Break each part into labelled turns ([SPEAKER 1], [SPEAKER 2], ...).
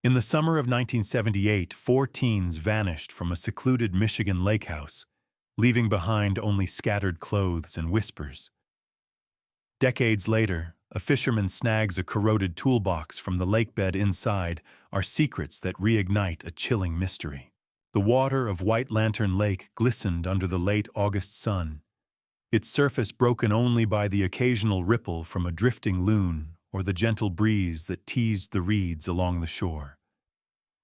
[SPEAKER 1] In the summer of 1978, four teens vanished from a secluded Michigan lake house, leaving behind only scattered clothes and whispers. Decades later, a fisherman snags a corroded toolbox from the lakebed inside are secrets that reignite a chilling mystery. The water of White Lantern Lake glistened under the late August sun, its surface broken only by the occasional ripple from a drifting loon or the gentle breeze that teased the reeds along the shore.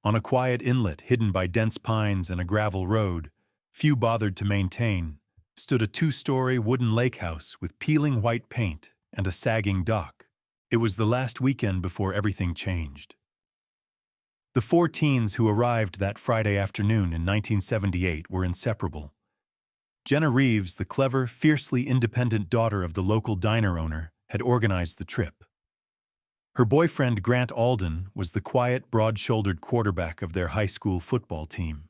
[SPEAKER 1] On a quiet inlet hidden by dense pines and a gravel road, few bothered to maintain, stood a two-story wooden lake house with peeling white paint and a sagging dock. It was the last weekend before everything changed. The four teens who arrived that Friday afternoon in 1978 were inseparable. Jenna Reeves, the clever, fiercely independent daughter of the local diner owner, had organized the trip. Her boyfriend, Grant Alden, was the quiet, broad-shouldered quarterback of their high school football team.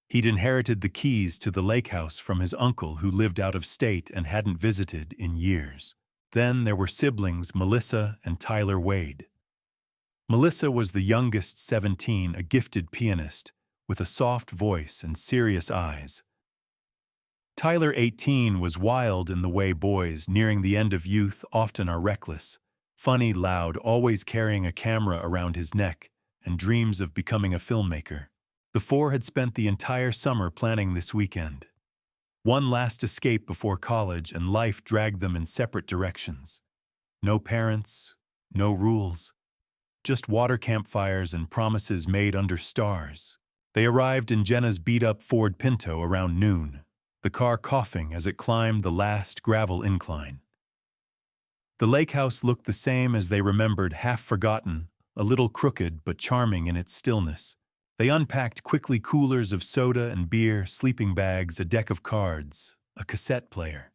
[SPEAKER 1] He'd inherited the keys to the lake house from his uncle who lived out of state and hadn't visited in years. Then there were siblings Melissa and Tyler Wade. Melissa was the youngest, 17, a gifted pianist with a soft voice and serious eyes. Tyler, 18, was wild in the way boys nearing the end of youth often are reckless, funny, loud, always carrying a camera around his neck, and dreams of becoming a filmmaker. The four had spent the entire summer planning this weekend. One last escape before college, and life dragged them in separate directions. No parents, no rules, just water campfires and promises made under stars. They arrived in Jenna's beat-up Ford Pinto around noon, the car coughing as it climbed the last gravel incline. The lake house looked the same as they remembered, half forgotten, a little crooked but charming in its stillness. They unpacked quickly coolers of soda and beer, sleeping bags, a deck of cards, a cassette player.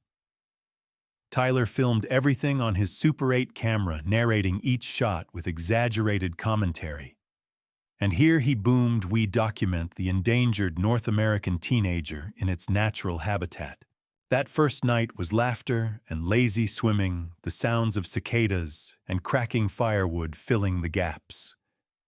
[SPEAKER 1] Tyler filmed everything on his Super 8 camera, narrating each shot with exaggerated commentary. And here he boomed, "We document the endangered North American teenager in its natural habitat." That first night was laughter and lazy swimming, the sounds of cicadas and cracking firewood filling the gaps.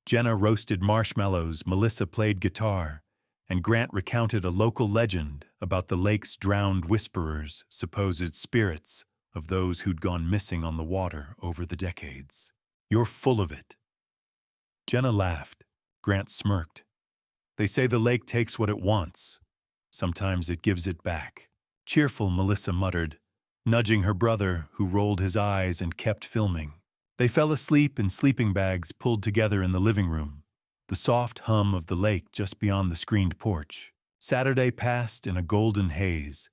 [SPEAKER 1] Jenna roasted marshmallows, Melissa played guitar, and Grant recounted a local legend about the lake's drowned whisperers, supposed spirits of those who'd gone missing on the water over the decades. "You're full of it." Jenna laughed. Grant smirked. "They say the lake takes what it wants. Sometimes it gives it back." "Cheerful," Melissa muttered, nudging her brother, who rolled his eyes and kept filming. They fell asleep in sleeping bags pulled together in the living room, the soft hum of the lake just beyond the screened porch. Saturday passed in a golden haze.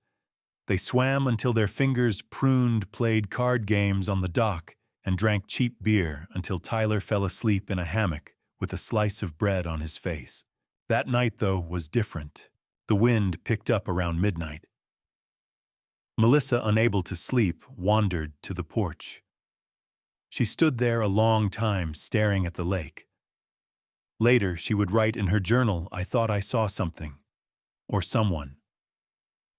[SPEAKER 1] They swam until their fingers pruned, played card games on the dock, and drank cheap beer until Tyler fell asleep in a hammock with a slice of bread on his face. That night, though, was different. The wind picked up around midnight. Melissa, unable to sleep, wandered to the porch. She stood there a long time, staring at the lake. Later, she would write in her journal, "I thought I saw something, or someone,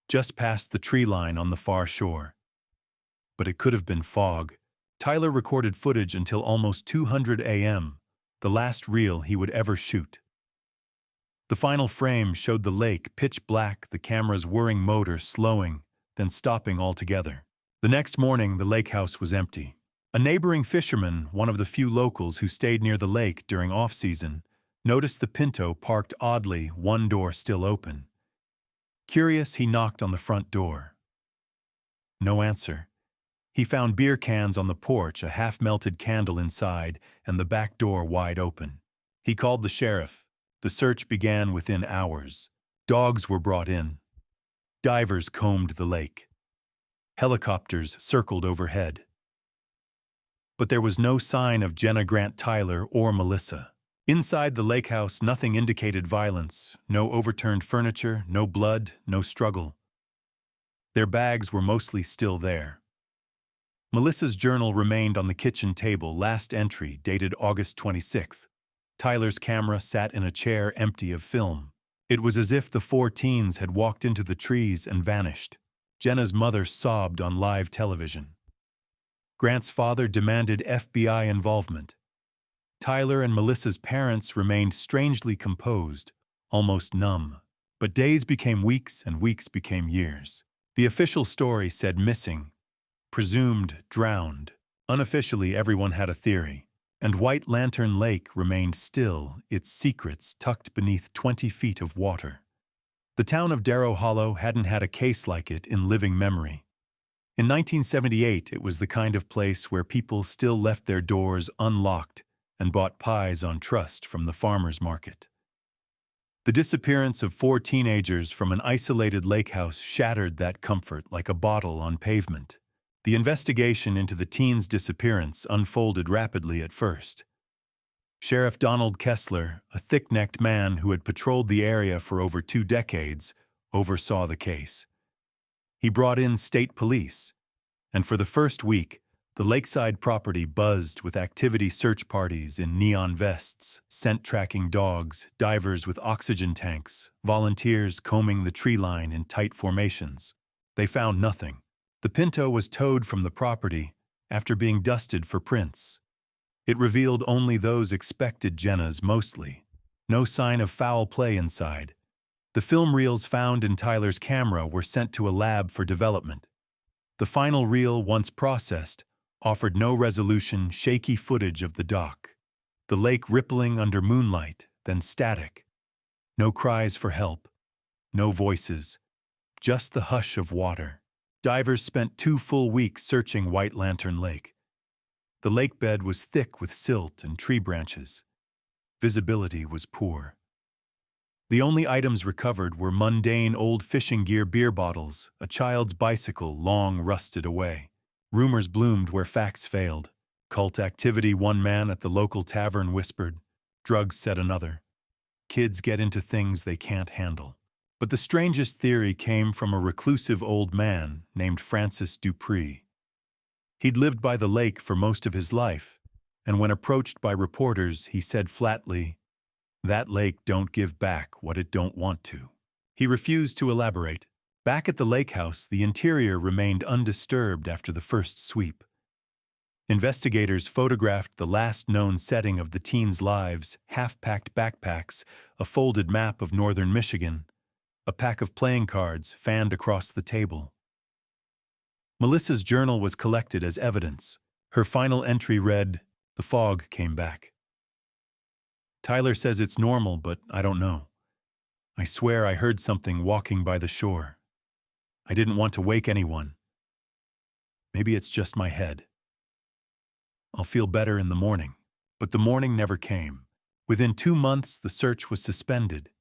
[SPEAKER 1] just past the tree line on the far shore." But it could have been fog. Tyler recorded footage until almost 200 a.m., the last reel he would ever shoot. The final frame showed the lake pitch black, the camera's whirring motor slowing, then stopping altogether. The next morning, the lake house was empty. A neighboring fisherman, one of the few locals who stayed near the lake during off-season, noticed the Pinto parked oddly, one door still open. Curious, he knocked on the front door. No answer. He found beer cans on the porch, a half-melted candle inside, and the back door wide open. He called the sheriff. The search began within hours. Dogs were brought in. Divers combed the lake. Helicopters circled overhead. But there was no sign of Jenna, Grant, Tyler, or Melissa. Inside the lake house, nothing indicated violence. No overturned furniture, no blood, no struggle. Their bags were mostly still there. Melissa's journal remained on the kitchen table, last entry dated August 26th. Tyler's camera sat in a chair empty of film. It was as if the four teens had walked into the trees and vanished. Jenna's mother sobbed on live television. Grant's father demanded FBI involvement. Tyler and Melissa's parents remained strangely composed, almost numb. But days became weeks and weeks became years. The official story said missing, presumed drowned. Unofficially, everyone had a theory. And White Lantern Lake remained still, its secrets tucked beneath 20 feet of water. The town of Darrow Hollow hadn't had a case like it in living memory. In 1978, it was the kind of place where people still left their doors unlocked and bought pies on trust from the farmer's market. The disappearance of 4 teenagers from an isolated lake house shattered that comfort like a bottle on pavement. The investigation into the teens' disappearance unfolded rapidly at first. Sheriff Donald Kessler, a thick-necked man who had patrolled the area for over 2 decades, oversaw the case. He brought in state police, and for the first week, the lakeside property buzzed with activity search parties in neon vests, scent-tracking dogs, divers with oxygen tanks, volunteers combing the tree line in tight formations. They found nothing. The Pinto was towed from the property after being dusted for prints. It revealed only those expected Jenna's mostly. No sign of foul play inside. The film reels found in Tyler's camera were sent to a lab for development. The final reel, once processed, offered no resolution, shaky footage of the dock. The lake rippling under moonlight, then static. No cries for help. No voices. Just the hush of water. Divers spent 2 full weeks searching White Lantern Lake. The lake bed was thick with silt and tree branches. Visibility was poor. The only items recovered were mundane old fishing gear beer bottles, a child's bicycle long rusted away. Rumors bloomed where facts failed. Cult activity, one man at the local tavern whispered. Drugs, said another. Kids get into things they can't handle. But the strangest theory came from a reclusive old man named Francis Dupree. He'd lived by the lake for most of his life, and when approached by reporters, he said flatly, "That lake don't give back what it don't want to." He refused to elaborate. Back at the lake house, the interior remained undisturbed after the first sweep. Investigators photographed the last known setting of the teens' lives, half-packed backpacks, a folded map of northern Michigan, a pack of playing cards fanned across the table. Melissa's journal was collected as evidence. Her final entry read, "The fog came back. Tyler says it's normal, but I don't know. I swear I heard something walking by the shore. I didn't want to wake anyone. Maybe it's just my head. I'll feel better in the morning." But the morning never came. Within 2 months, the search was suspended.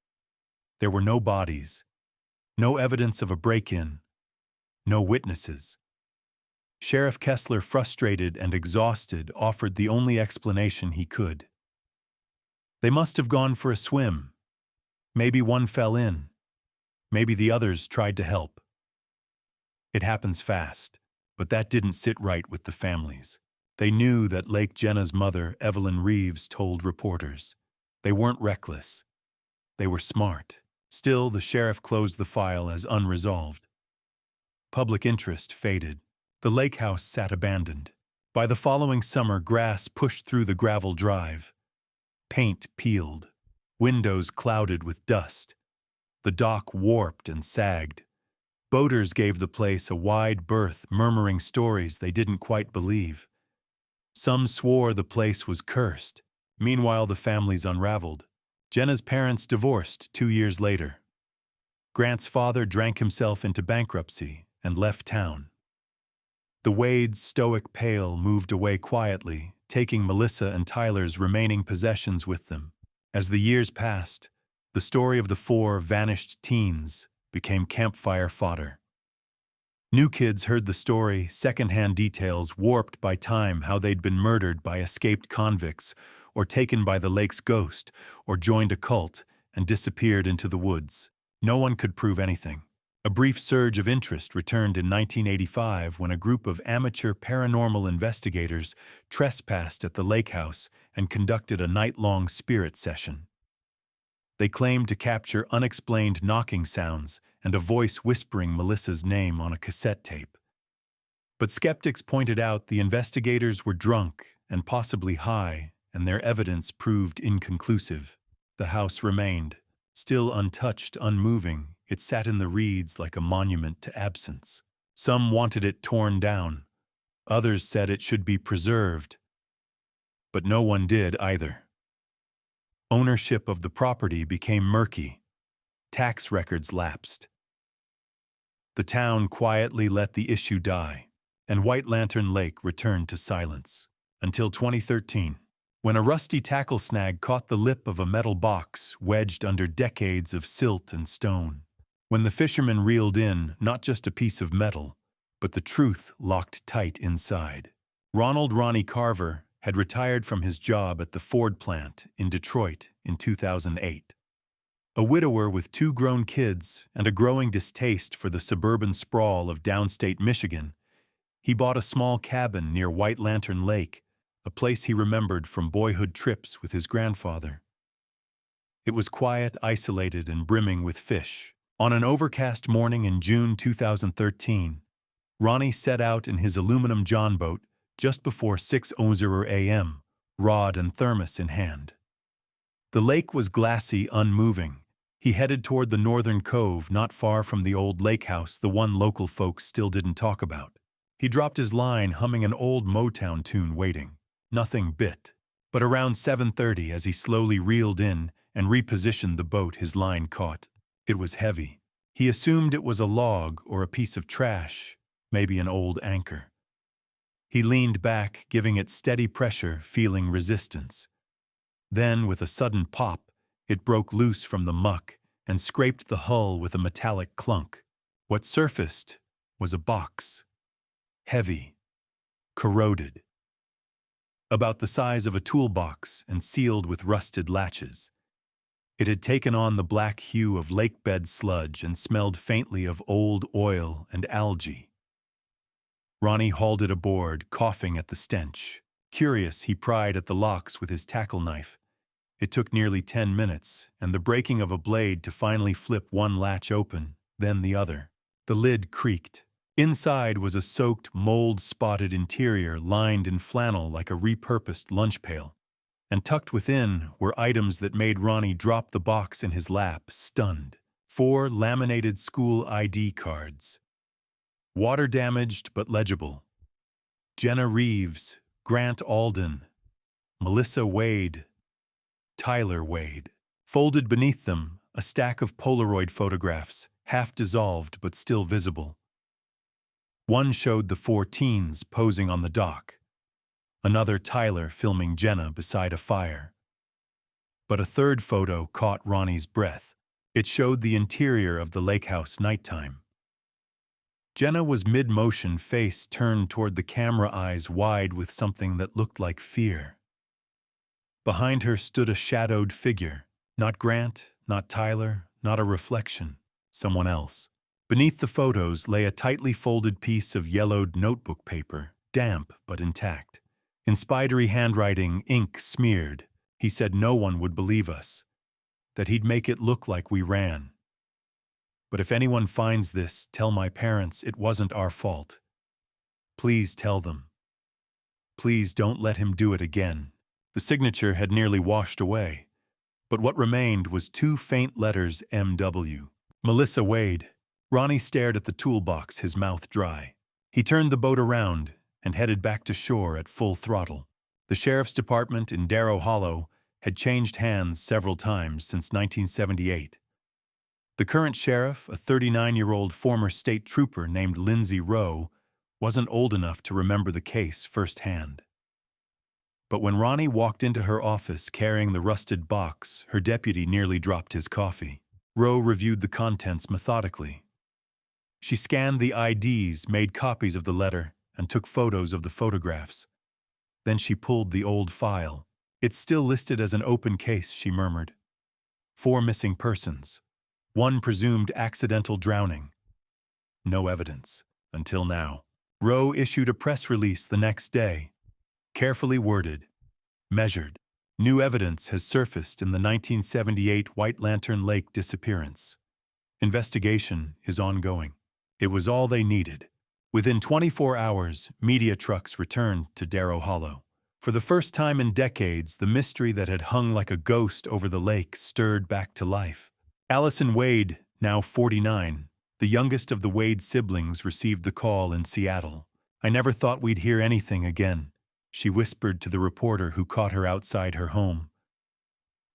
[SPEAKER 1] There were no bodies, no evidence of a break-in, no witnesses. Sheriff Kessler, frustrated and exhausted, offered the only explanation he could. They must have gone for a swim. Maybe one fell in. Maybe the others tried to help. It happens fast, but that didn't sit right with the families. They knew that Lake Jenna's mother, Evelyn Reeves, told reporters. They weren't reckless. They were smart. Still, the sheriff closed the file as unresolved. Public interest faded. The lake house sat abandoned. By the following summer, grass pushed through the gravel drive. Paint peeled. Windows clouded with dust. The dock warped and sagged. Boaters gave the place a wide berth, murmuring stories they didn't quite believe. Some swore the place was cursed. Meanwhile, the families unraveled. Jenna's parents divorced 2 years later. Grant's father drank himself into bankruptcy and left town. The Wade's stoic pail moved away quietly, taking Melissa and Tyler's remaining possessions with them. As the years passed, the story of the 4 vanished teens became campfire fodder. New kids heard the story, secondhand details warped by time, how they'd been murdered by escaped convicts, or taken by the lake's ghost, or joined a cult and disappeared into the woods. No one could prove anything. A brief surge of interest returned in 1985 when a group of amateur paranormal investigators trespassed at the lake house and conducted a night-long spirit session. They claimed to capture unexplained knocking sounds and a voice whispering Melissa's name on a cassette tape. But skeptics pointed out the investigators were drunk and possibly high and their evidence proved inconclusive. The house remained, still untouched, unmoving. It sat in the reeds like a monument to absence. Some wanted it torn down. Others said it should be preserved. But no one did either. Ownership of the property became murky. Tax records lapsed. The town quietly let the issue die, and White Lantern Lake returned to silence. Until 2013, when a rusty tackle snag caught the lip of a metal box wedged under decades of silt and stone. When the fisherman reeled in not just a piece of metal, but the truth locked tight inside. Ronald "Ronnie" Carver had retired from his job at the Ford plant in Detroit in 2008. A widower with 2 grown kids and a growing distaste for the suburban sprawl of downstate Michigan, he bought a small cabin near White Lantern Lake, a place he remembered from boyhood trips with his grandfather. It was quiet, isolated, and brimming with fish. On an overcast morning in June 2013, Ronnie set out in his aluminum John boat just before 6:00 a.m., rod and thermos in hand. The lake was glassy, unmoving. He headed toward the northern cove, not far from the old Lakehouse, the one local folks still didn't talk about. He dropped his line, humming an old Motown tune, waiting. Nothing bit. But around 7:30, as he slowly reeled in and repositioned the boat, his line caught. It was heavy. He assumed it was a log or a piece of trash, maybe an old anchor. He leaned back, giving it steady pressure, feeling resistance. Then, with a sudden pop, it broke loose from the muck and scraped the hull with a metallic clunk. What surfaced was a box. Heavy. Corroded. About the size of a toolbox and sealed with rusted latches. It had taken on the black hue of lakebed sludge and smelled faintly of old oil and algae. Ronnie hauled it aboard, coughing at the stench. Curious, he pried at the locks with his tackle knife. It took nearly 10 minutes, and the breaking of a blade to finally flip one latch open, then the other. The lid creaked. Inside was a soaked, mold-spotted interior lined in flannel like a repurposed lunch pail. And tucked within were items that made Ronnie drop the box in his lap, stunned. 4 laminated school ID cards. Water-damaged but legible. Jenna Reeves, Grant Alden, Melissa Wade, Tyler Wade. Folded beneath them, a stack of Polaroid photographs, half dissolved but still visible. One showed the 4 teens posing on the dock. Another Tyler filming Jenna beside a fire. But a third photo caught Ronnie's breath. It showed the interior of the Lakehouse nighttime. Jenna was mid-motion, face turned toward the camera, eyes wide with something that looked like fear. Behind her stood a shadowed figure. Not Grant, not Tyler, not a reflection. Someone else. Beneath the photos lay a tightly folded piece of yellowed notebook paper, damp but intact. In spidery handwriting, ink smeared, he said no one would believe us, that he'd make it look like we ran. But if anyone finds this, tell my parents it wasn't our fault. Please tell them. Please don't let him do it again. The signature had nearly washed away, but what remained was 2 faint letters, M.W. Melissa Wade. Ronnie stared at the toolbox, his mouth dry. He turned the boat around and headed back to shore at full throttle. The sheriff's department in Darrow Hollow had changed hands several times since 1978. The current sheriff, a 39-year-old former state trooper named Lindsay Rowe, wasn't old enough to remember the case firsthand. But when Ronnie walked into her office carrying the rusted box, her deputy nearly dropped his coffee. Rowe reviewed the contents methodically. She scanned the IDs, made copies of the letter, and took photos of the photographs. Then she pulled the old file. It's still listed as an open case, she murmured. 4 missing persons. 1 presumed accidental drowning. No evidence, until now. Rowe issued a press release the next day. Carefully worded. Measured. New evidence has surfaced in the 1978 White Lantern Lake disappearance. Investigation is ongoing. It was all they needed. Within 24 hours, media trucks returned to Darrow Hollow. For the first time in decades, the mystery that had hung like a ghost over the lake stirred back to life. Allison Wade, now 49, the youngest of the Wade siblings, received the call in Seattle. "I never thought we'd hear anything again," she whispered to the reporter who caught her outside her home.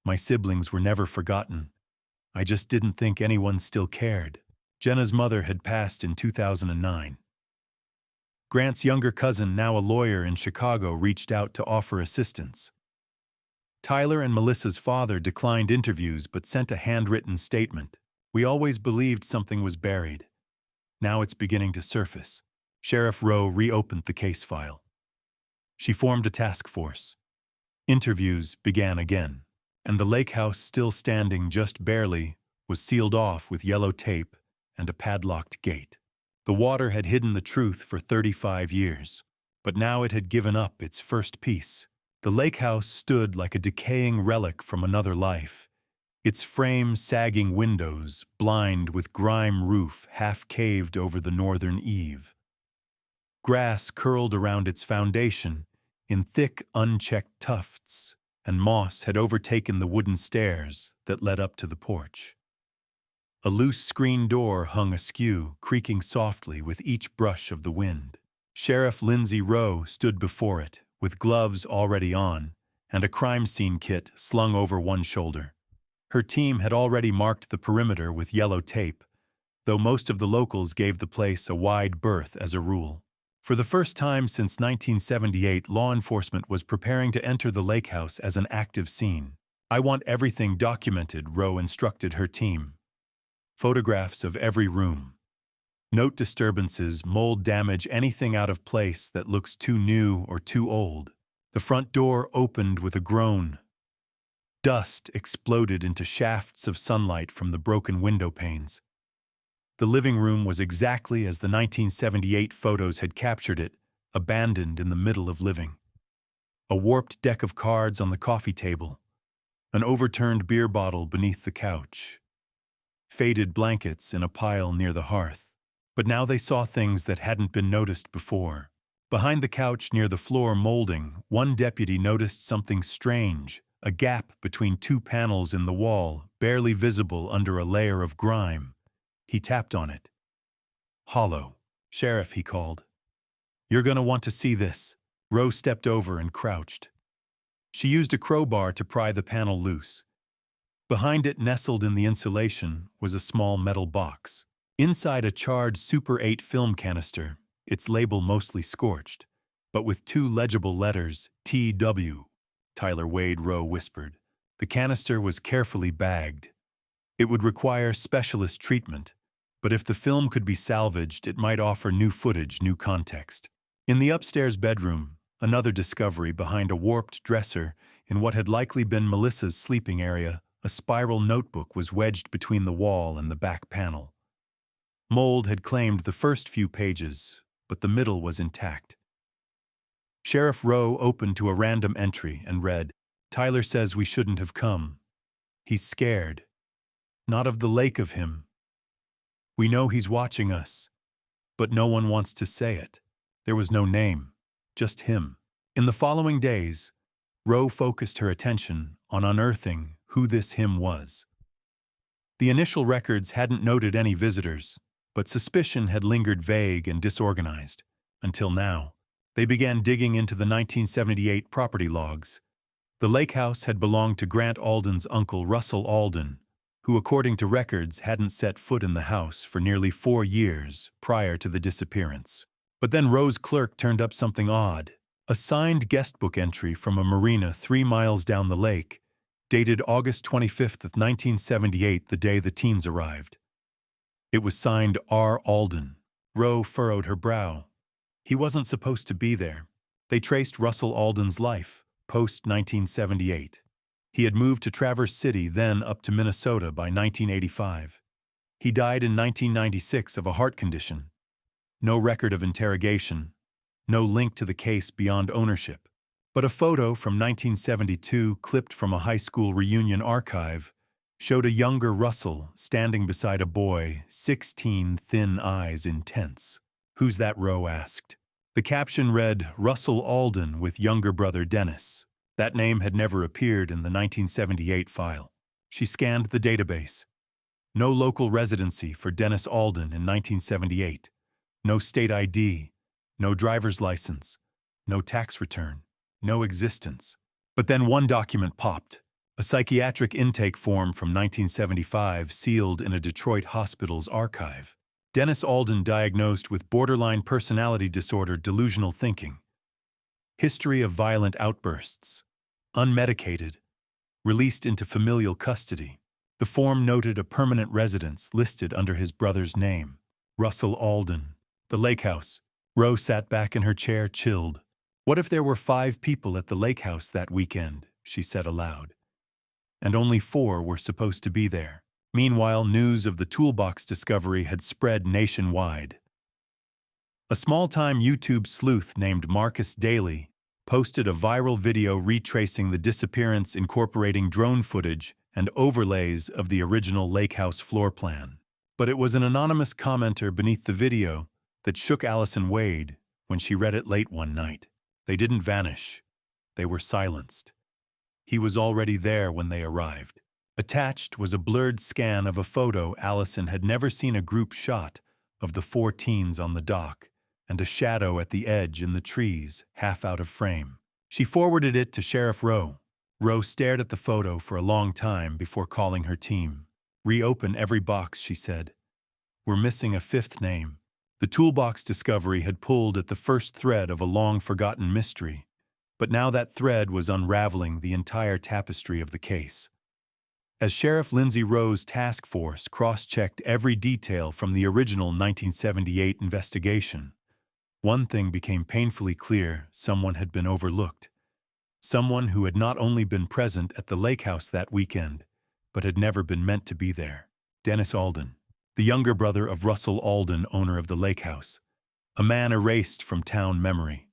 [SPEAKER 1] "My siblings were never forgotten. I just didn't think anyone still cared." Jenna's mother had passed in 2009. Grant's younger cousin, now a lawyer in Chicago, reached out to offer assistance. Tyler and Melissa's father declined interviews but sent a handwritten statement. "We always believed something was buried. Now it's beginning to surface." Sheriff Rowe reopened the case file. She formed a task force. Interviews began again, and the Lakehouse, still standing just barely, was sealed off with yellow tape and a padlocked gate. The water had hidden the truth for 35 years, but now it had given up its first piece. The Lakehouse stood like a decaying relic from another life, its frame sagging windows, blind with grime roof half caved over the northern eave. Grass curled around its foundation in thick, unchecked tufts, and moss had overtaken the wooden stairs that led up to the porch. A loose screen door hung askew, creaking softly with each brush of the wind. Sheriff Lindsay Rowe stood before it, with gloves already on, and a crime scene kit slung over one shoulder. Her team had already marked the perimeter with yellow tape, though most of the locals gave the place a wide berth as a rule. For the first time since 1978, law enforcement was preparing to enter the Lakehouse as an active scene. "I want everything documented," Rowe instructed her team. "Photographs of every room. Note disturbances, mold damage, anything out of place that looks too new or too old." The front door opened with a groan. Dust exploded into shafts of sunlight from the broken window panes. The living room was exactly as the 1978 photos had captured it, abandoned in the middle of living. A warped deck of cards on the coffee table, an overturned beer bottle beneath the couch, faded blankets in a pile near the hearth. But now they saw things that hadn't been noticed before. Behind the couch near the floor molding, one deputy noticed something strange, a gap between two panels in the wall, barely visible under a layer of grime. He tapped on it. "Hollow." "Sheriff," he called. "You're gonna want to see this." Rowe stepped over and crouched. She used a crowbar to pry the panel loose. Behind it, nestled in the insulation, was a small metal box. Inside, a charred Super 8 film canister, its label mostly scorched, but with two legible letters, TW. Tyler Wade, Rowe whispered. The canister was carefully bagged. It would require specialist treatment, but if the film could be salvaged, it might offer new footage, new context. In the upstairs bedroom, another discovery behind a warped dresser in what had likely been Melissa's sleeping area, a spiral notebook was wedged between the wall and the back panel. Mold had claimed the first few pages, but the middle was intact. Sheriff Rowe opened to a random entry and read, "Tyler says we shouldn't have come. He's scared. Not of the lake of him. We know he's watching us, but no one wants to say it." There was no name, just him. In the following days, Rowe focused her attention on unearthing who this him was. The initial records hadn't noted any visitors, but suspicion had lingered vague and disorganized, until now. They began digging into the 1978 property logs. The Lakehouse had belonged to Grant Alden's uncle, Russell Alden, who, according to records, hadn't set foot in the house for nearly 4 years prior to the disappearance. But then Rowe's clerk turned up something odd, a signed guestbook entry from a marina 3 miles down the lake, dated August 25th of 1978, the day the teens arrived. It was signed R. Alden. Rowe furrowed her brow. He wasn't supposed to be there. They traced Russell Alden's life, post-1978. He had moved to Traverse City, then up to Minnesota by 1985. He died in 1996 of a heart condition. No record of interrogation, no link to the case beyond ownership. But a photo from 1972, clipped from a high school reunion archive, showed a younger Russell standing beside a boy, 16, thin eyes intense. "Who's that?" Rowe asked. The caption read, "Russell Alden with younger brother Dennis." That name had never appeared in the 1978 file. She scanned the database. No local residency for Dennis Alden in 1978. No state ID. No driver's license. No tax return. No existence. But then one document popped. A psychiatric intake form from 1975 sealed in a Detroit hospital's archive. Dennis Alden diagnosed with borderline personality disorder, delusional thinking. History of violent outbursts. Unmedicated. Released into familial custody. The form noted a permanent residence listed under his brother's name, Russell Alden. The Lakehouse. Rose sat back in her chair, chilled. What if there were 5 people at the Lakehouse that weekend, she said aloud. And only 4 were supposed to be there. Meanwhile, news of the Toolbox discovery had spread nationwide. A small-time YouTube sleuth named Marcus Daly posted a viral video retracing the disappearance, incorporating drone footage and overlays of the original Lakehouse floor plan. But it was an anonymous commenter beneath the video that shook Allison Wade when she read it late one night. They didn't vanish. They were silenced. He was already there when they arrived. Attached was a blurred scan of a photo Allison had never seen, a group shot of the 4 teens on the dock and a shadow at the edge in the trees, half out of frame. She forwarded it to Sheriff Rowe. Rowe stared at the photo for a long time before calling her team. "Reopen every box," she said. "We're missing a 5th name." The Toolbox discovery had pulled at the first thread of a long-forgotten mystery, but now that thread was unraveling the entire tapestry of the case. As Sheriff Lindsay Rowe's task force cross-checked every detail from the original 1978 investigation, one thing became painfully clear: someone had been overlooked. Someone who had not only been present at the Lakehouse that weekend, but had never been meant to be there. Dennis Alden, the younger brother of Russell Alden, owner of the Lakehouse, a man erased from town memory.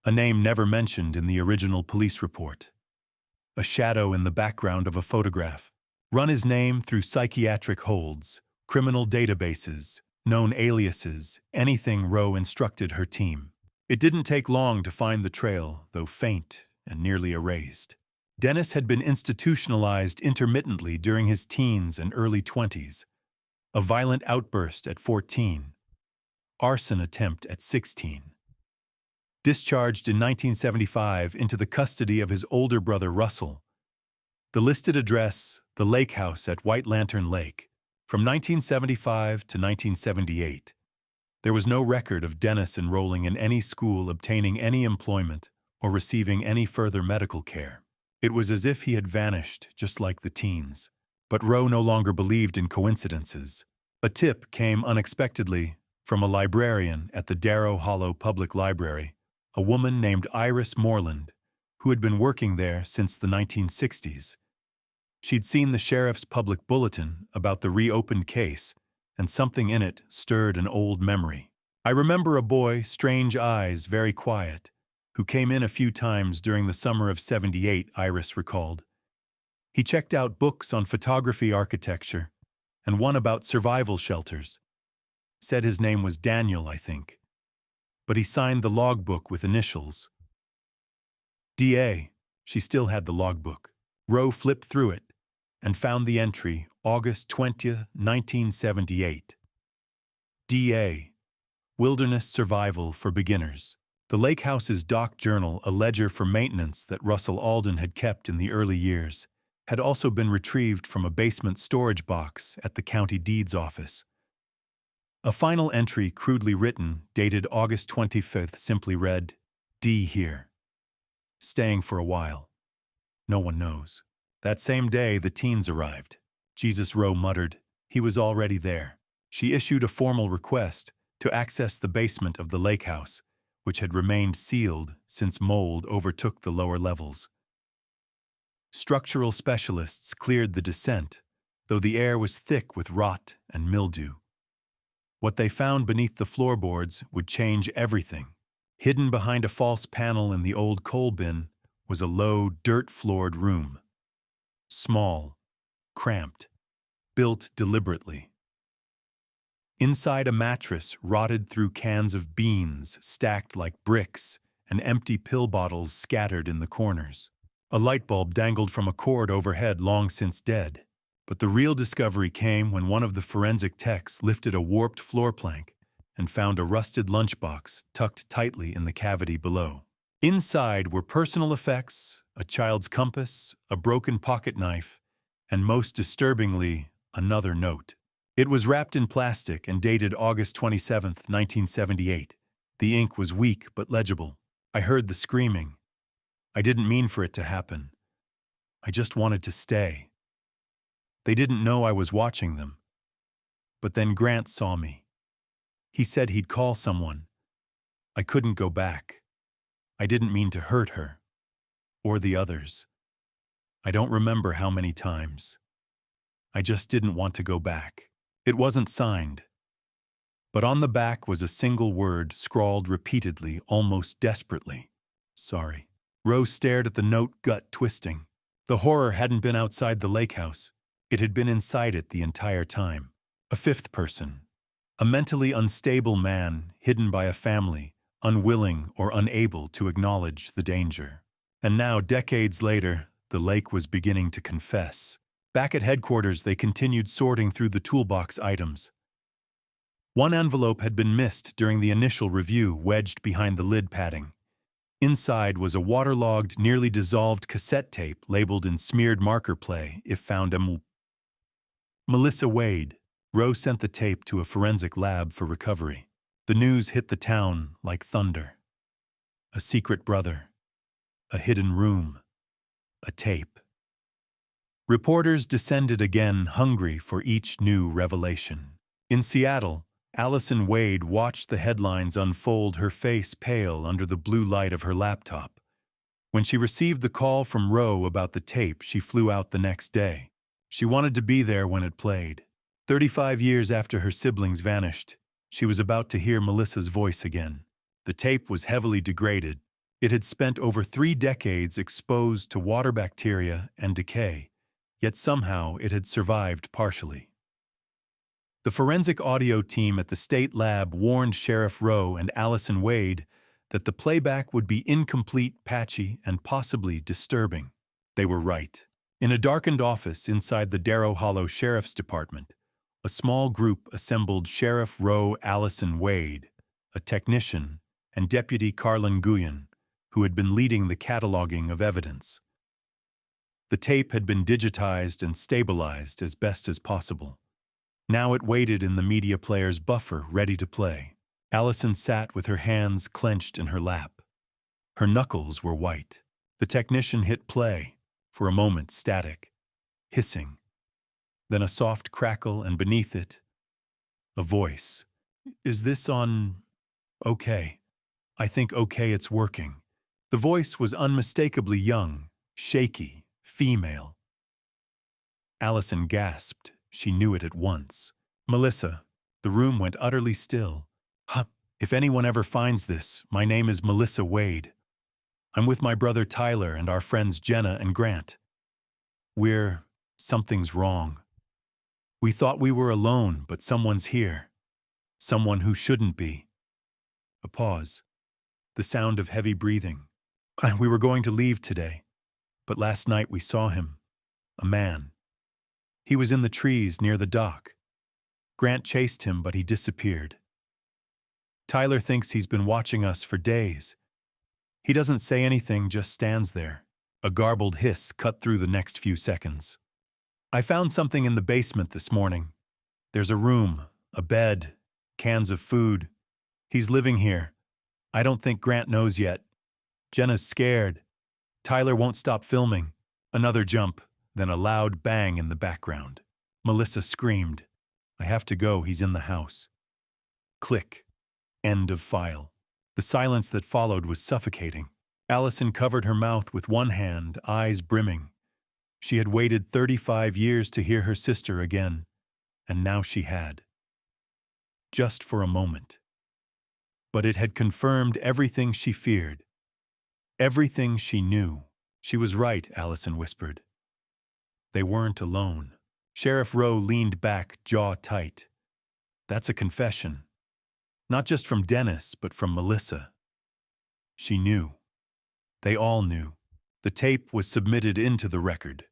[SPEAKER 1] A name never mentioned in the original police report. A shadow in the background of a photograph. Run his name through psychiatric holds, criminal databases, known aliases, anything. Rowe instructed her team. It didn't take long to find the trail, though faint and nearly erased. Dennis had been institutionalized intermittently during his teens and early 20s. A violent outburst at 14. Arson attempt at 16. Discharged in 1975 into the custody of his older brother Russell. The listed address, the Lakehouse at White Lantern Lake, from 1975 to 1978. There was no record of Dennis enrolling in any school, obtaining any employment, or receiving any further medical care. It was as if he had vanished, just like the teens. But Rowe no longer believed in coincidences. A tip came unexpectedly from a librarian at the Darrow Hollow Public Library, a woman named Iris Moreland, who had been working there since the 1960s. She'd seen the sheriff's public bulletin about the reopened case, and something in it stirred an old memory. "I remember a boy, strange eyes, very quiet, who came in a few times during the summer of '78, Iris recalled. He checked out books on photography, architecture, and one about survival shelters. Said his name was Daniel, I think. But he signed the logbook with initials. D.A. She still had the logbook. Rowe flipped through it and found the entry, August 20th, 1978. D.A. Wilderness Survival for Beginners. The Lakehouse's dock journal, a ledger for maintenance that Russell Alden had kept in the early years, had also been retrieved from a basement storage box at the county deeds office. A final entry, crudely written, dated August 25th, simply read, D here. Staying for a while. No one knows. That same day, the teens arrived. Jesus, Rowe muttered. He was already there. She issued a formal request to access the basement of the Lakehouse, which had remained sealed since mold overtook the lower levels. Structural specialists cleared the descent, though the air was thick with rot and mildew. What they found beneath the floorboards would change everything. Hidden behind a false panel in the old coal bin was a low, dirt-floored room. Small, cramped, built deliberately. Inside, a mattress rotted through cans of beans stacked like bricks and empty pill bottles scattered in the corners. A light bulb dangled from a cord overhead, long since dead. But the real discovery came when one of the forensic techs lifted a warped floor plank and found a rusted lunchbox tucked tightly in the cavity below. Inside were personal effects, a child's compass, a broken pocket knife, and most disturbingly, another note. It was wrapped in plastic and dated August 27, 1978. The ink was weak but legible. I heard the screaming. I didn't mean for it to happen. I just wanted to stay. They didn't know I was watching them. But then Grant saw me. He said he'd call someone. I couldn't go back. I didn't mean to hurt her. Or the others. I don't remember how many times. I just didn't want to go back. It wasn't signed. But on the back was a single word scrawled repeatedly, almost desperately. Sorry. Rose stared at the note, gut twisting. The horror hadn't been outside the Lakehouse. It had been inside it the entire time. A fifth person. A mentally unstable man hidden by a family, unwilling or unable to acknowledge the danger. And now, decades later, the lake was beginning to confess. Back at headquarters, they continued sorting through the toolbox items. One envelope had been missed during the initial review, wedged behind the lid padding. Inside was a waterlogged, nearly dissolved cassette tape labeled in smeared marker play if found Melissa Wade. Rose sent the tape to a forensic lab for recovery. The news hit the town like thunder. A secret brother. A hidden room. A tape. Reporters descended again, hungry for each new revelation. In Seattle, Allison Wade watched the headlines unfold, her face pale under the blue light of her laptop. When she received the call from Roe about the tape, she flew out the next day. She wanted to be there when it played. 35 years after her siblings vanished, she was about to hear Melissa's voice again. The tape was heavily degraded. It had spent over 3 decades exposed to water bacteria and decay, yet somehow it had survived partially. The forensic audio team at the state lab warned Sheriff Rowe and Allison Wade that the playback would be incomplete, patchy, and possibly disturbing. They were right. In a darkened office inside the Darrow Hollow Sheriff's Department, a small group assembled Sheriff Rowe Allison Wade, a technician, and Deputy Carlin Guyon, who had been leading the cataloging of evidence. The tape had been digitized and stabilized as best as possible. Now it waited in the media player's buffer, ready to play. Allison sat with her hands clenched in her lap. Her knuckles were white. The technician hit play, for a moment static, hissing. Then a soft crackle, and beneath it, a voice. "Is this on? Okay. I think okay, it's working." The voice was unmistakably young, shaky, female. Allison gasped. She knew it at once. "Melissa." The room went utterly still. If anyone ever finds this, my name is Melissa Wade. I'm with my brother Tyler and our friends Jenna and Grant. Something's wrong. We thought we were alone, but someone's here. Someone who shouldn't be." A pause. The sound of heavy breathing. "We were going to leave today, but last night we saw him. A man. He was in the trees near the dock. Grant chased him, but he disappeared. Tyler thinks he's been watching us for days. He doesn't say anything, just stands there." A garbled hiss cut through the next few seconds. "I found something in the basement this morning. There's a room, a bed, cans of food. He's living here. I don't think Grant knows yet. Jenna's scared. Tyler won't stop filming." Another jump, then a loud bang in the background. Melissa screamed. "I have to go, he's in the house." Click. End of file. The silence that followed was suffocating. Allison covered her mouth with one hand, eyes brimming. She had waited 35 years to hear her sister again, and now she had. Just for a moment. But it had confirmed everything she feared. Everything she knew. She was right, Allison whispered. They weren't alone. Sheriff Rowe leaned back, jaw tight. That's a confession. Not just from Dennis, but from Melissa. She knew. They all knew. The tape was submitted into the record.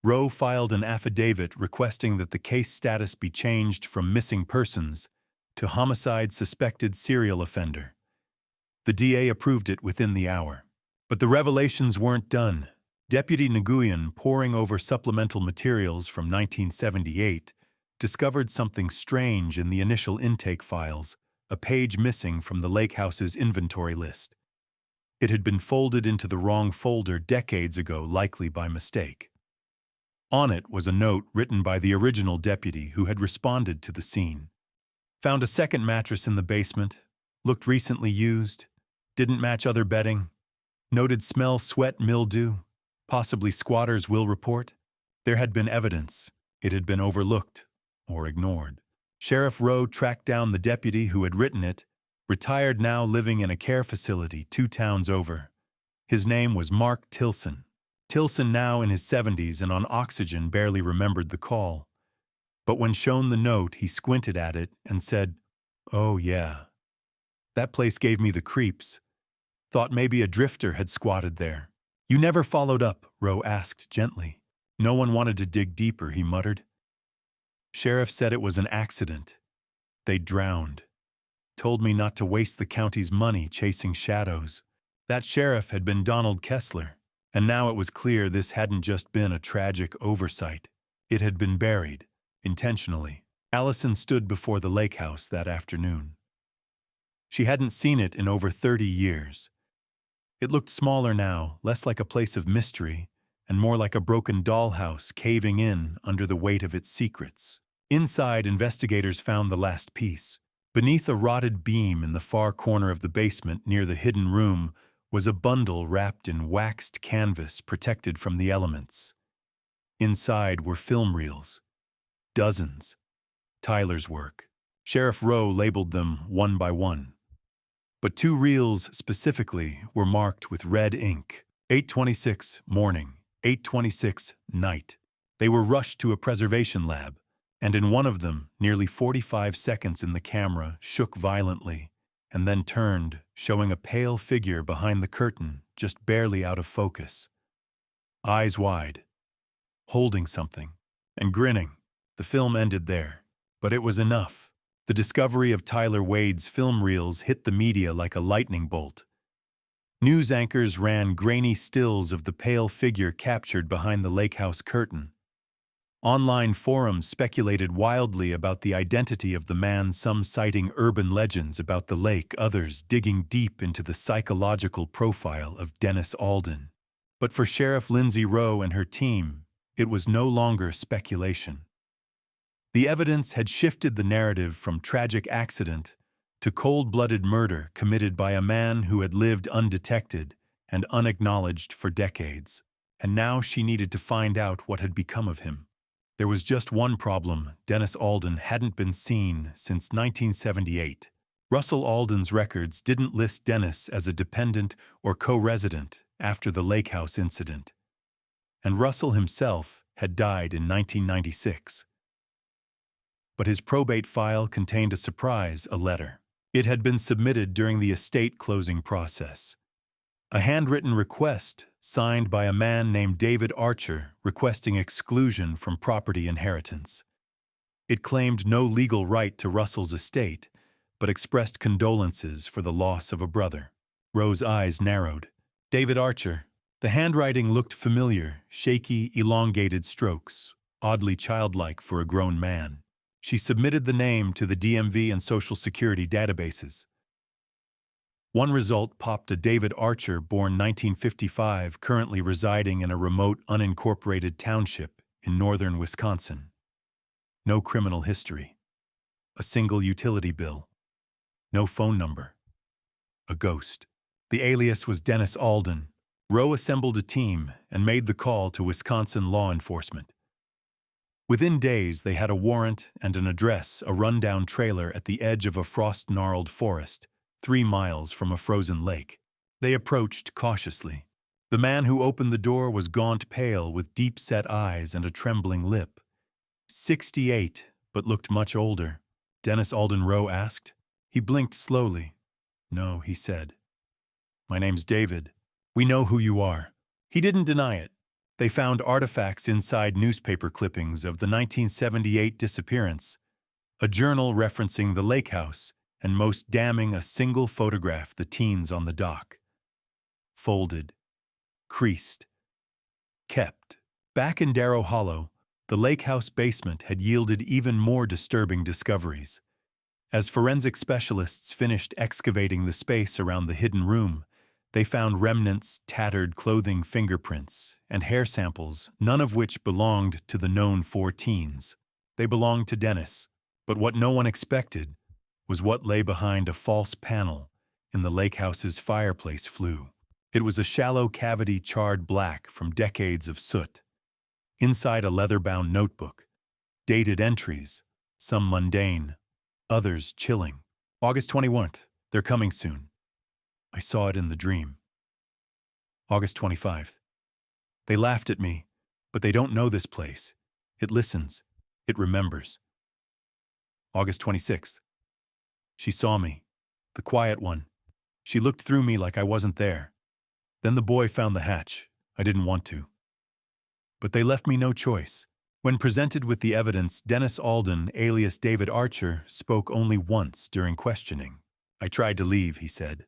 [SPEAKER 1] Rowe filed an affidavit requesting that the case status be changed from missing persons to homicide suspected serial offender. The DA approved it within the hour. But the revelations weren't done. Deputy Nguyen, poring over supplemental materials from 1978, discovered something strange in the initial intake files, a page missing from the Lakehouse's inventory list. It had been folded into the wrong folder decades ago, likely by mistake. On it was a note written by the original deputy who had responded to the scene. Found a second mattress in the basement, looked recently used, didn't match other bedding, noted smell sweat mildew, possibly squatters will report. There had been evidence. It had been overlooked or ignored. Sheriff Rowe tracked down the deputy who had written it, retired now living in a care facility 2 towns over. His name was Mark Tilson. Tilson, now in his 70s and on oxygen, barely remembered the call. But when shown the note, he squinted at it and said, "Oh yeah. That place gave me the creeps. Thought maybe a drifter had squatted there." "You never followed up?" Rowe asked gently. "No one wanted to dig deeper," he muttered. Sheriff said it was an accident. They drowned. Told me not to waste the county's money chasing shadows. That sheriff had been Donald Kessler, and now it was clear this hadn't just been a tragic oversight. It had been buried, intentionally. Allison stood before the lake house that afternoon. She hadn't seen it in over 30 years. It looked smaller now, less like a place of mystery, and more like a broken dollhouse caving in under the weight of its secrets. Inside, investigators found the last piece. Beneath a rotted beam in the far corner of the basement near the hidden room was a bundle wrapped in waxed canvas protected from the elements. Inside were film reels. Dozens. Tyler's work. Sheriff Rowe labeled them one by one. But 2 reels specifically were marked with red ink. 8:26 morning, 8:26 night. They were rushed to a preservation lab, and in one of them, nearly 45 seconds in the camera shook violently, and then turned, showing a pale figure behind the curtain, just barely out of focus. Eyes wide, holding something, and grinning. The film ended there, but it was enough. The discovery of Tyler Wade's film reels hit the media like a lightning bolt. News anchors ran grainy stills of the pale figure captured behind the Lakehouse curtain. Online forums speculated wildly about the identity of the man, some citing urban legends about the lake, others digging deep into the psychological profile of Dennis Alden. But for Sheriff Lindsay Rowe and her team, it was no longer speculation. The evidence had shifted the narrative from tragic accident to cold-blooded murder committed by a man who had lived undetected and unacknowledged for decades. And now she needed to find out what had become of him. There was just one problem: Dennis Alden hadn't been seen since 1978. Russell Alden's records didn't list Dennis as a dependent or co-resident after the Lakehouse incident. And Russell himself had died in 1996. But his probate file contained a surprise: a letter. It had been submitted during the estate closing process. A handwritten request signed by a man named David Archer requesting exclusion from property inheritance. It claimed no legal right to Russell's estate, but expressed condolences for the loss of a brother. Rowe's eyes narrowed. David Archer. The handwriting looked familiar: shaky, elongated strokes, oddly childlike for a grown man. She submitted the name to the DMV and Social Security databases. One result popped: a David Archer, born 1955, currently residing in a remote, unincorporated township in northern Wisconsin. No criminal history. A single utility bill. No phone number. A ghost. The alias was Dennis Alden. Rowe assembled a team and made the call to Wisconsin law enforcement. Within days, they had a warrant and an address: a rundown trailer at the edge of a frost-gnarled forest, 3 miles from a frozen lake. They approached cautiously. The man who opened the door was gaunt pale, with deep-set eyes and a trembling lip. 68, but looked much older. Dennis Alden Rowe asked. He blinked slowly. No, he said. My name's David. We know who you are. He didn't deny it. They found artifacts inside newspaper clippings of the 1978 disappearance, a journal referencing the Lakehouse, and most damning, a single photograph the teens on the dock. Folded, creased, kept. Back in Darrow Hollow, the Lakehouse basement had yielded even more disturbing discoveries. As forensic specialists finished excavating the space around the hidden room, they found remnants, tattered clothing, fingerprints, and hair samples, none of which belonged to the known 4 teens. They belonged to Dennis, but what no one expected was what lay behind a false panel in the Lakehouse's fireplace flue. It was a shallow cavity charred black from decades of soot. Inside a leather-bound notebook, dated entries, some mundane, others chilling. August 21st, they're coming soon. I saw it in the dream. August 25th. They laughed at me, but they don't know this place. It listens. It remembers. August 26th. She saw me, the quiet one. She looked through me like I wasn't there. Then the boy found the hatch. I didn't want to. But they left me no choice. When presented with the evidence, Dennis Alden, alias David Archer, spoke only once during questioning. I tried to leave, he said,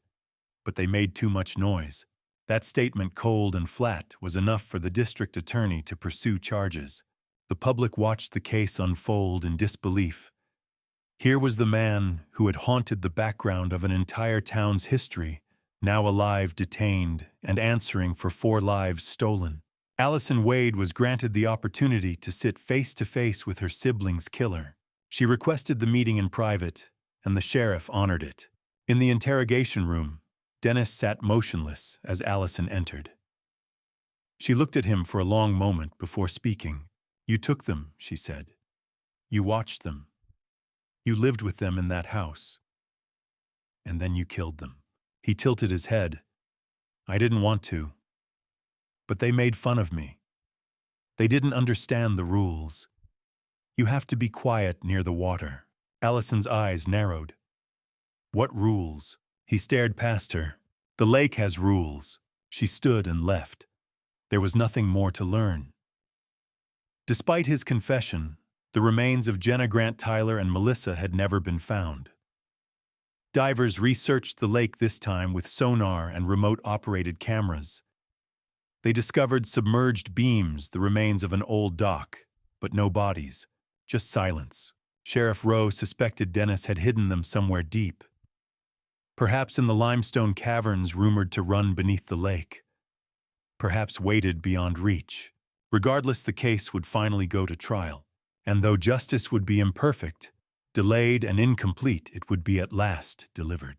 [SPEAKER 1] but they made too much noise. That statement, cold and flat, was enough for the district attorney to pursue charges. The public watched the case unfold in disbelief. Here was the man who had haunted the background of an entire town's history, now alive, detained, and answering for 4 lives stolen. Allison Wade was granted the opportunity to sit face-to-face with her sibling's killer. She requested the meeting in private, and the sheriff honored it. In the interrogation room, Dennis sat motionless as Allison entered. She looked at him for a long moment before speaking. You took them, she said. You watched them. You lived with them in that house. And then you killed them. He tilted his head. I didn't want to. But they made fun of me. They didn't understand the rules. You have to be quiet near the water. Allison's eyes narrowed. What rules? He stared past her. The lake has rules. She stood and left. There was nothing more to learn. Despite his confession, the remains of Jenna Grant Tyler and Melissa had never been found. Divers researched the lake this time with sonar and remote-operated cameras. They discovered submerged beams, the remains of an old dock, but no bodies, just silence. Sheriff Rowe suspected Dennis had hidden them somewhere deep, perhaps in the limestone caverns rumored to run beneath the lake, perhaps weighted beyond reach. Regardless, the case would finally go to trial, and though justice would be imperfect, delayed and incomplete, it would be at last delivered.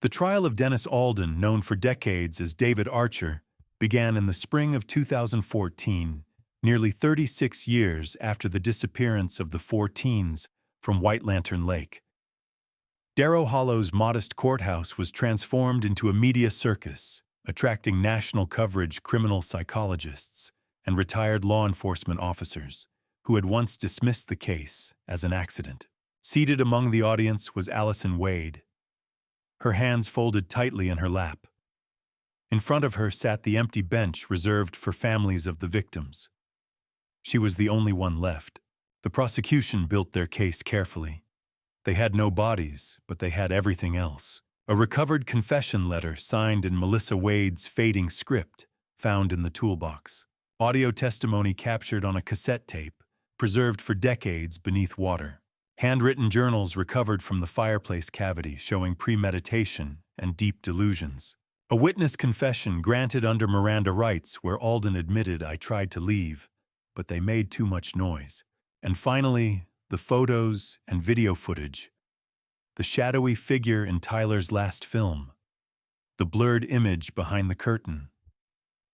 [SPEAKER 1] The trial of Dennis Alden, known for decades as David Archer, began in the spring of 2014, nearly 36 years after the disappearance of the 4 teens from White Lantern Lake. Darrow Hollow's modest courthouse was transformed into a media circus, attracting national coverage criminal psychologists and retired law enforcement officers who had once dismissed the case as an accident. Seated among the audience was Allison Wade, her hands folded tightly in her lap. In front of her sat the empty bench reserved for families of the victims. She was the only one left. The prosecution built their case carefully. They had no bodies, but they had everything else. A recovered confession letter signed in Melissa Wade's fading script, found in the toolbox. Audio testimony captured on a cassette tape, preserved for decades beneath water. Handwritten journals recovered from the fireplace cavity showing premeditation and deep delusions. A witness confession granted under Miranda rights where Alden admitted, I tried to leave, but they made too much noise. And finally, the photos and video footage. The shadowy figure in Tyler's last film. The blurred image behind the curtain.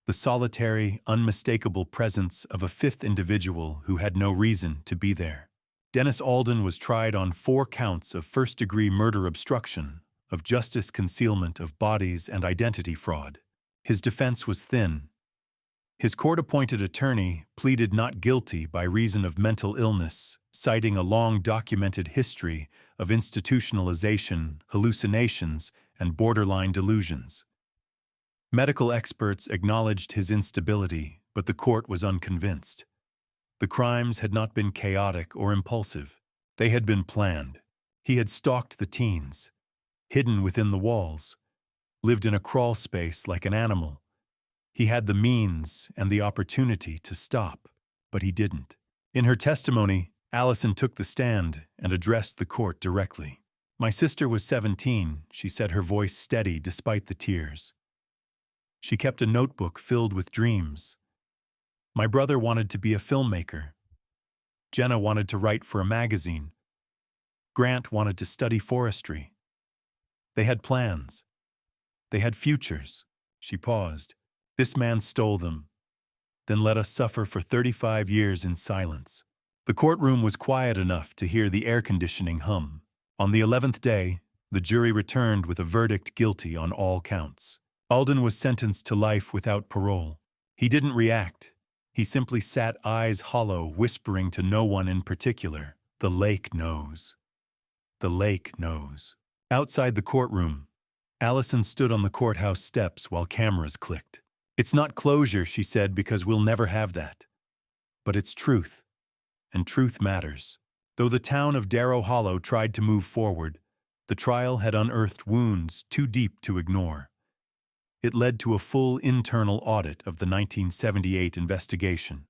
[SPEAKER 1] The solitary, unmistakable presence of a 5th individual who had no reason to be there. Dennis Alden was tried on 4 counts of first-degree murder obstruction, of justice concealment of bodies and identity fraud. His defense was thin. His court-appointed attorney pleaded not guilty by reason of mental illness, citing a long-documented history of institutionalization, hallucinations, and borderline delusions. Medical experts acknowledged his instability, but the court was unconvinced. The crimes had not been chaotic or impulsive. They had been planned. He had stalked the teens, hidden within the walls, lived in a crawl space like an animal. He had the means and the opportunity to stop, but he didn't. In her testimony, Allison took the stand and addressed the court directly. "My sister was 17, she said, her voice steady despite the tears. She kept a notebook filled with dreams. My brother wanted to be a filmmaker. Jenna wanted to write for a magazine. Grant wanted to study forestry. They had plans. They had futures." She paused. "This man stole them, then let us suffer for 35 years in silence." The courtroom was quiet enough to hear the air conditioning hum. On the 11th day, the jury returned with a verdict guilty on all counts. Alden was sentenced to life without parole. He didn't react. He simply sat eyes hollow, whispering to no one in particular, "The lake knows. The lake knows." Outside the courtroom, Allison stood on the courthouse steps while cameras clicked. "It's not closure," she said, "because we'll never have that. But it's truth. And truth matters." Though the town of Darrow Hollow tried to move forward, the trial had unearthed wounds too deep to ignore. It led to a full internal audit of the 1978 investigation.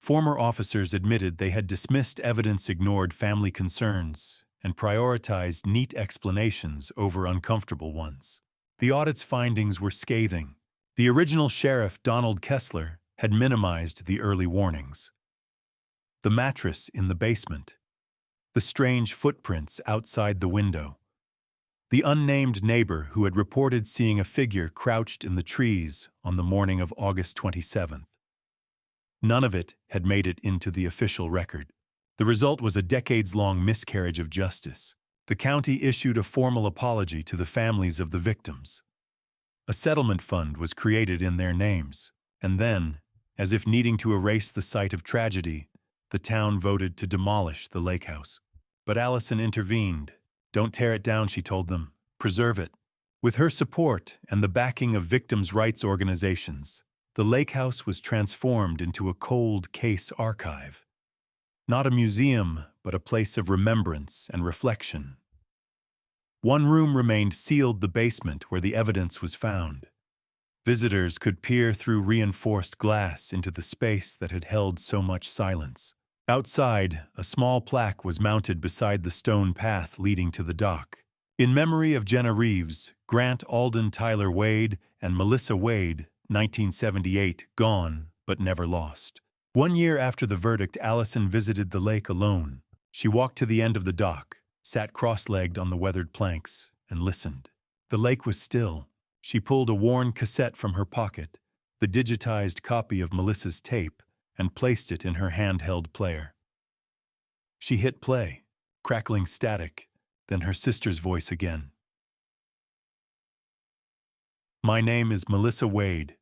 [SPEAKER 1] Former officers admitted they had dismissed evidence, ignored family concerns, and prioritized neat explanations over uncomfortable ones. The audit's findings were scathing. The original sheriff, Donald Kessler, had minimized the early warnings. The mattress in the basement, the strange footprints outside the window, the unnamed neighbor who had reported seeing a figure crouched in the trees on the morning of August 27th. None of it had made it into the official record. The result was a decades-long miscarriage of justice. The county issued a formal apology to the families of the victims. A settlement fund was created in their names, and then, as if needing to erase the site of tragedy, the town voted to demolish the Lakehouse. But Allison intervened. "Don't tear it down," she told them. "Preserve it." With her support and the backing of victims' rights organizations, the Lakehouse was transformed into a cold case archive. Not a museum, but a place of remembrance and reflection. One room remained sealed, the basement where the evidence was found. Visitors could peer through reinforced glass into the space that had held so much silence. Outside, a small plaque was mounted beside the stone path leading to the dock. "In memory of Jenna Reeves, Grant Alden Tyler Wade, and Melissa Wade, 1978, gone but never lost." 1 year after the verdict, Allison visited the lake alone. She walked to the end of the dock, sat cross-legged on the weathered planks, and listened. The lake was still. She pulled a worn cassette from her pocket, the digitized copy of Melissa's tape, and placed it in her handheld player. She hit play, crackling static, then her sister's voice again. "My name is Melissa Wade.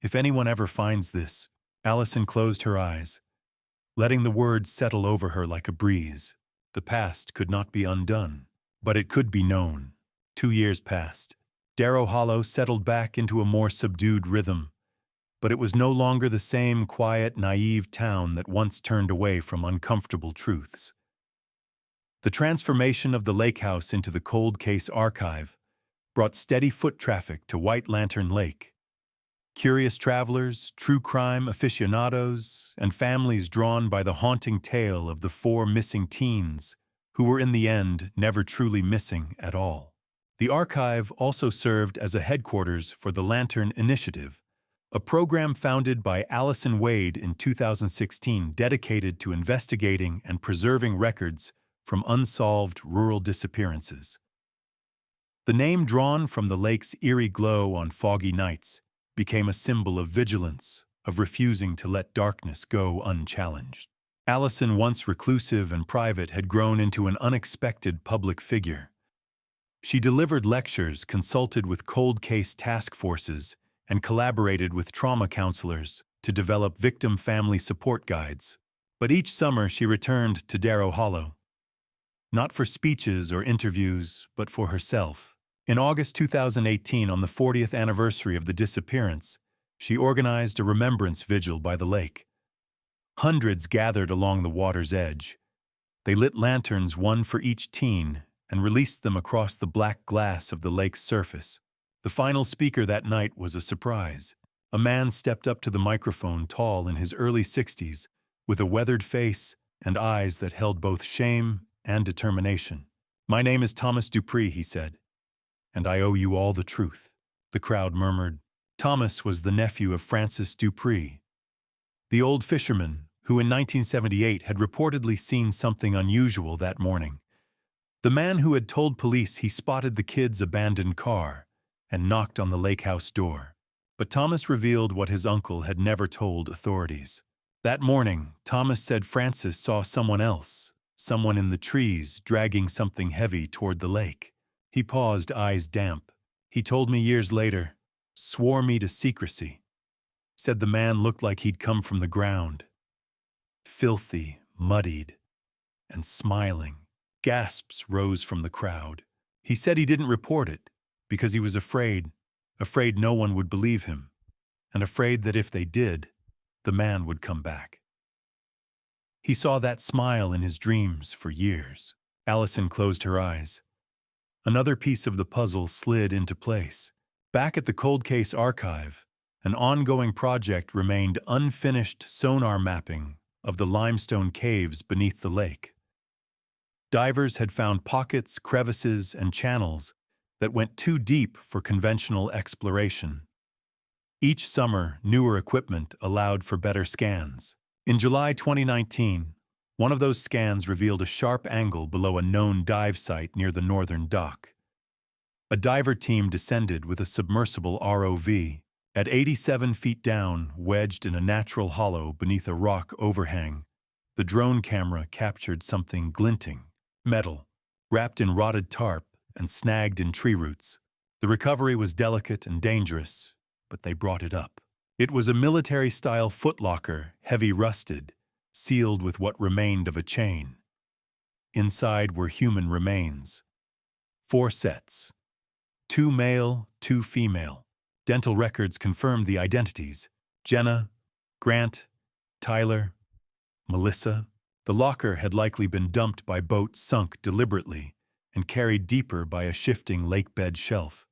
[SPEAKER 1] If anyone ever finds this..." Allison closed her eyes, letting the words settle over her like a breeze. The past could not be undone, but it could be known. 2 years passed. Darrow Hollow settled back into a more subdued rhythm, but it was no longer the same quiet, naive town that once turned away from uncomfortable truths. The transformation of the Lakehouse into the cold case archive brought steady foot traffic to White Lantern Lake. Curious travelers, true crime aficionados, and families drawn by the haunting tale of the 4 missing teens who were in the end never truly missing at all. The archive also served as a headquarters for the Lantern Initiative, a program founded by Allison Wade in 2016 dedicated to investigating and preserving records from unsolved rural disappearances. The name, drawn from the lake's eerie glow on foggy nights, became a symbol of vigilance, of refusing to let darkness go unchallenged. Allison, once reclusive and private, had grown into an unexpected public figure. She delivered lectures, consulted with cold case task forces, and collaborated with trauma counselors to develop victim family support guides. But each summer she returned to Darrow Hollow, not for speeches or interviews, but for herself. In August 2018, on the 40th anniversary of the disappearance, she organized a remembrance vigil by the lake. Hundreds gathered along the water's edge. They lit lanterns, one for each teen, and released them across the black glass of the lake's surface. The final speaker that night was a surprise. A man stepped up to the microphone, tall in his early 60s, with a weathered face and eyes that held both shame and determination. "My name is Thomas Dupree," he said, "and I owe you all the truth." The crowd murmured. Thomas was the nephew of Francis Dupree, the old fisherman who in 1978 had reportedly seen something unusual that morning. The man who had told police he spotted the kids' abandoned car and knocked on the Lakehouse door. But Thomas revealed what his uncle had never told authorities. That morning, Thomas said Francis saw someone else, someone in the trees, dragging something heavy toward the lake. He paused, eyes damp. "He told me years later, swore me to secrecy. Said the man looked like he'd come from the ground. Filthy, muddied, and smiling." Gasps rose from the crowd. He said he didn't report it because he was afraid no one would believe him, and afraid that if they did, the man would come back. He saw that smile in his dreams for years. Allison closed her eyes. Another piece of the puzzle slid into place. Back at the Cold Case Archive, an ongoing project remained: unfinished sonar mapping of the limestone caves beneath the lake. Divers had found pockets, crevices, and channels that went too deep for conventional exploration. Each summer, newer equipment allowed for better scans. In July 2019, one of those scans revealed a sharp angle below a known dive site near the northern dock. A diver team descended with a submersible ROV. At 87 feet down, wedged in a natural hollow beneath a rock overhang, the drone camera captured something glinting: metal, wrapped in rotted tarp and snagged in tree roots. The recovery was delicate and dangerous, but they brought it up. It was a military-style footlocker, heavy rusted, sealed with what remained of a chain. Inside were human remains. 4 sets. 2 male, 2 female. Dental records confirmed the identities: Jenna, Grant, Tyler, Melissa. The locker had likely been dumped by boat sunk deliberately and carried deeper by a shifting lakebed shelf.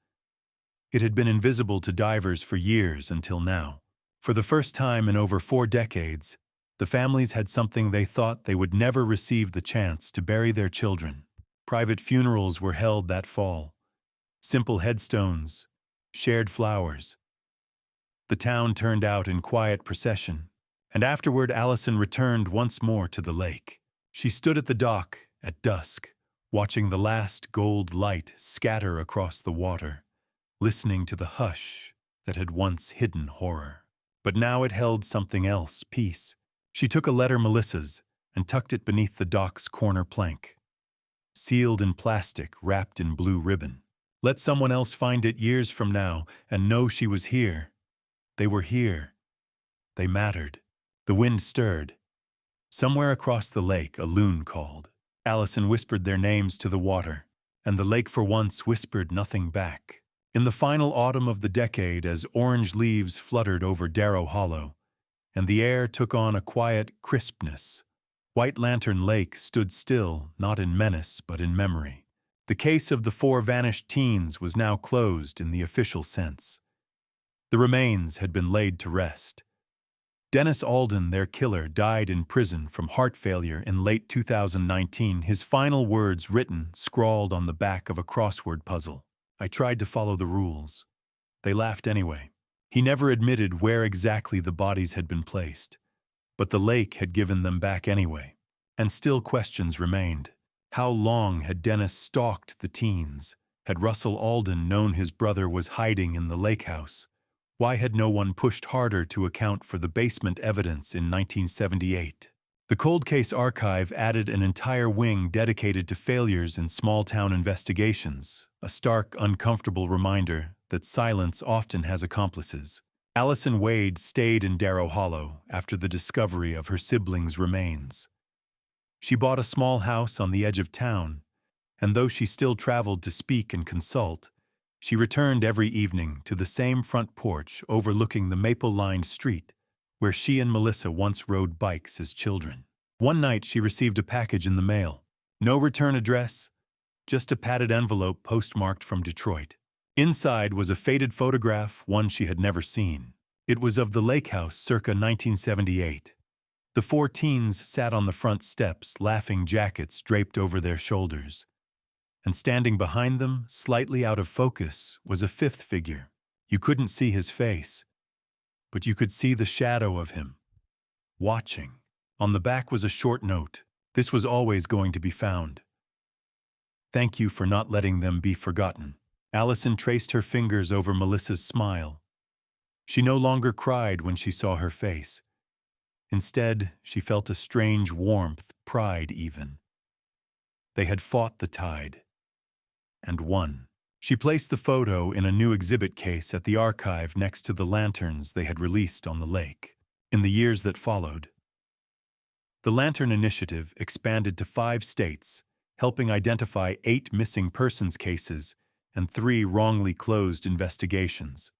[SPEAKER 1] It had been invisible to divers for years until now. For the first time in over 4 decades, the families had something they thought they would never receive: the chance to bury their children. Private funerals were held that fall. Simple headstones, shared flowers. The town turned out in quiet procession, and afterward Allison returned once more to the lake. She stood at the dock at dusk, watching the last gold light scatter across the water, listening to the hush that had once hidden horror. But now it held something else: peace. She took a letter, Melissa's, and tucked it beneath the dock's corner plank. Sealed in plastic, wrapped in blue ribbon. Let someone else find it years from now and know she was here. They were here. They mattered. The wind stirred. Somewhere across the lake, a loon called. Allison whispered their names to the water, and the lake for once whispered nothing back. In the final autumn of the decade, as orange leaves fluttered over Darrow Hollow, and the air took on a quiet crispness, White Lantern Lake stood still, not in menace, but in memory. The case of the 4 vanished teens was now closed in the official sense. The remains had been laid to rest. Dennis Alden, their killer, died in prison from heart failure in late 2019, his final words written, scrawled on the back of a crossword puzzle. "I tried to follow the rules. They laughed anyway." He never admitted where exactly the bodies had been placed, but the lake had given them back anyway. And still questions remained. How long had Dennis stalked the teens? Had Russell Alden known his brother was hiding in the Lakehouse? Why had no one pushed harder to account for the basement evidence in 1978? The Cold Case Archive added an entire wing dedicated to failures in small-town investigations, a stark, uncomfortable reminder that silence often has accomplices. Allison Wade stayed in Darrow Hollow after the discovery of her siblings' remains. She bought a small house on the edge of town, and though she still traveled to speak and consult, she returned every evening to the same front porch overlooking the maple-lined street where she and Melissa once rode bikes as children. One night she received a package in the mail. No return address, just a padded envelope postmarked from Detroit. Inside was a faded photograph, one she had never seen. It was of the Lakehouse circa 1978. The four teens sat on the front steps, laughing, jackets draped over their shoulders. And standing behind them, slightly out of focus, was a fifth figure. You couldn't see his face, but you could see the shadow of him, watching. On the back was a short note. This was always going to be found. Thank you for not letting them be forgotten. Allison traced her fingers over Melissa's smile. She no longer cried when she saw her face. Instead, she felt a strange warmth, pride even. They had fought the tide, and won. She placed the photo in a new exhibit case at the archive next to the lanterns they had released on the lake. In the years that followed, the Lantern Initiative expanded to 5 states, helping identify 8 missing persons cases and 3 wrongly closed investigations.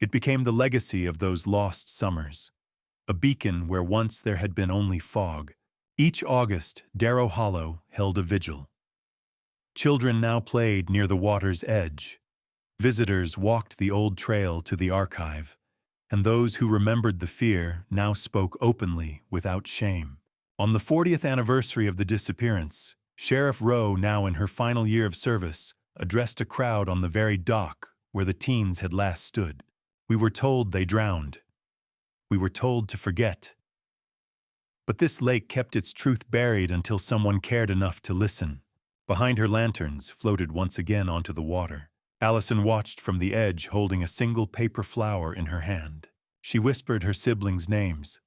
[SPEAKER 1] It became the legacy of those lost summers, a beacon where once there had been only fog. Each August, Darrow Hollow held a vigil. Children now played near the water's edge. Visitors walked the old trail to the archive, and those who remembered the fear now spoke openly without shame. On the 40th anniversary of the disappearance, Sheriff Rowe, now in her final year of service, addressed a crowd on the very dock where the teens had last stood. We were told they drowned. We were told to forget. But this lake kept its truth buried until someone cared enough to listen. Behind her lanterns floated once again onto the water. Allison watched from the edge, holding a single paper flower in her hand. She whispered her siblings' names,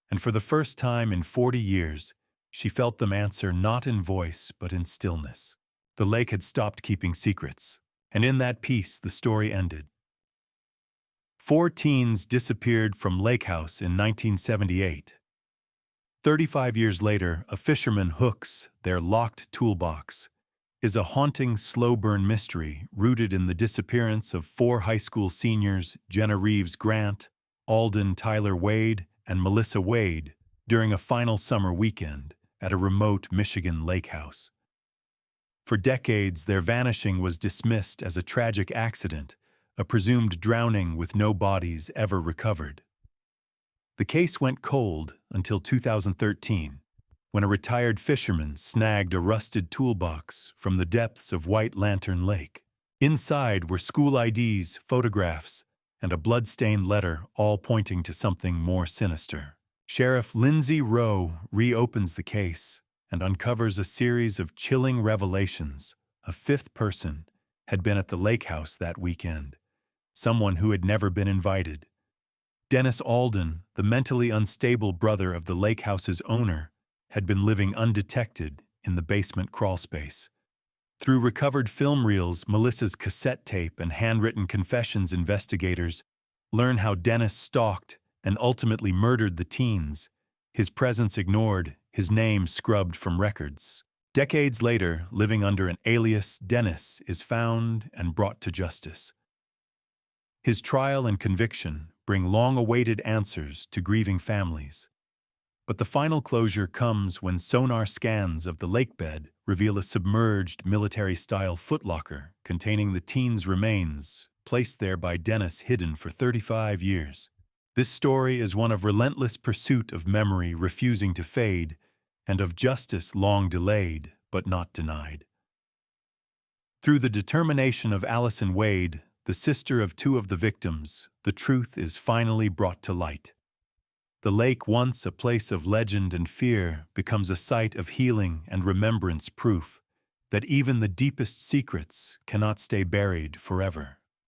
[SPEAKER 1] and for the first time in 40 years, she felt them answer not in voice but in stillness. The lake had stopped keeping secrets, and in that peace the story ended. 4 teens disappeared from Lakehouse in 1978. 35 years later, a fisherman hooks their locked toolbox is a haunting, slow-burn mystery rooted in the disappearance of 4 high school seniors, Jenna Reeves Grant, Alden Tyler Wade, and Melissa Wade, during a final summer weekend at a remote Michigan lake house. For decades, their vanishing was dismissed as a tragic accident, a presumed drowning with no bodies ever recovered. The case went cold until 2013, when a retired fisherman snagged a rusted toolbox from the depths of White Lantern Lake. Inside were school IDs, photographs, and a blood-stained letter, all pointing to something more sinister. Sheriff Lindsay Rowe reopens the case and uncovers a series of chilling revelations. A 5th person had been at the lake house that weekend, someone who had never been invited. Dennis Alden, the mentally unstable brother of the lake house's owner, had been living undetected in the basement crawlspace. Through recovered film reels, Melissa's cassette tape, and handwritten confessions, investigators learn how Dennis stalked and ultimately murdered the teens, his presence ignored, his name scrubbed from records. Decades later, living under an alias, Dennis is found and brought to justice. His trial and conviction bring long-awaited answers to grieving families. But the final closure comes when sonar scans of the lakebed reveal a submerged military-style footlocker containing the teens' remains, placed there by Dennis, hidden for 35 years. This story is one of relentless pursuit of memory refusing to fade, and of justice long delayed but not denied. Through the determination of Allison Wade, the sister of 2 of the victims, the truth is finally brought to light. The lake, once a place of legend and fear, becomes a site of healing and remembrance, proof that even the deepest secrets cannot stay buried forever.